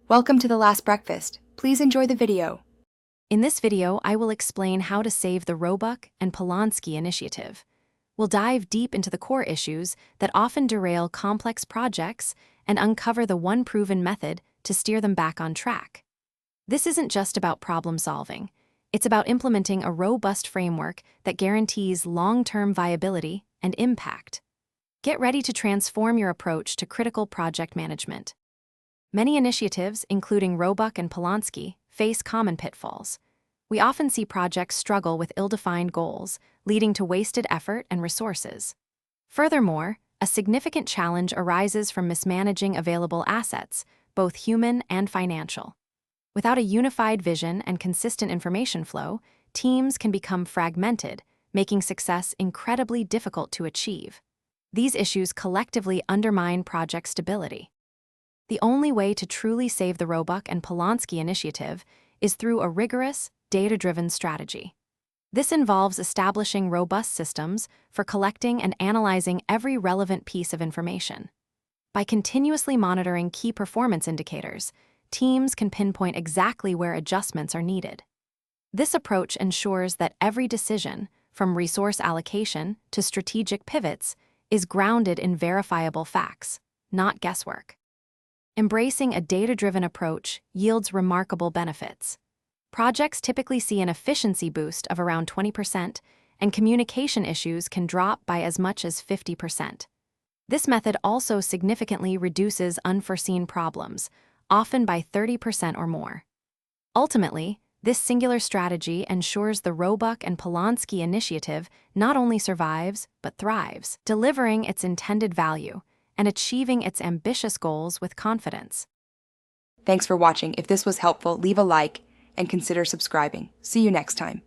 Welcome to The Last Breakfast. Please enjoy the video. In this video, I will explain how to save the Roebuck and Polonsky initiative. We'll dive deep into the core issues that often derail complex projects and uncover the one proven method to steer them back on track. This isn't just about problem solving. It's about implementing a robust framework that guarantees long-term viability and impact. Get ready to transform your approach to critical project management. Many initiatives, including Roebuck and Polonsky, face common pitfalls. We often see projects struggle with ill-defined goals, leading to wasted effort and resources. Furthermore, a significant challenge arises from mismanaging available assets, both human and financial. Without a unified vision and consistent information flow, teams can become fragmented, making success incredibly difficult to achieve. These issues collectively undermine project stability. The only way to truly save the Roebuck and Polonsky initiative is through a rigorous, data-driven strategy. This involves establishing robust systems for collecting and analyzing every relevant piece of information. By continuously monitoring key performance indicators, teams can pinpoint exactly where adjustments are needed. This approach ensures that every decision, from resource allocation to strategic pivots, is grounded in verifiable facts, not guesswork. Embracing a data-driven approach yields remarkable benefits. Projects typically see an efficiency boost of around 20%, and communication issues can drop by as much as 50%. This method also significantly reduces unforeseen problems, often by 30% or more. Ultimately, this singular strategy ensures the Roebuck and Polonsky initiative not only survives, but thrives, delivering its intended value and achieving its ambitious goals with confidence. Thanks for watching. If this was helpful, leave a like and consider subscribing. See you next time.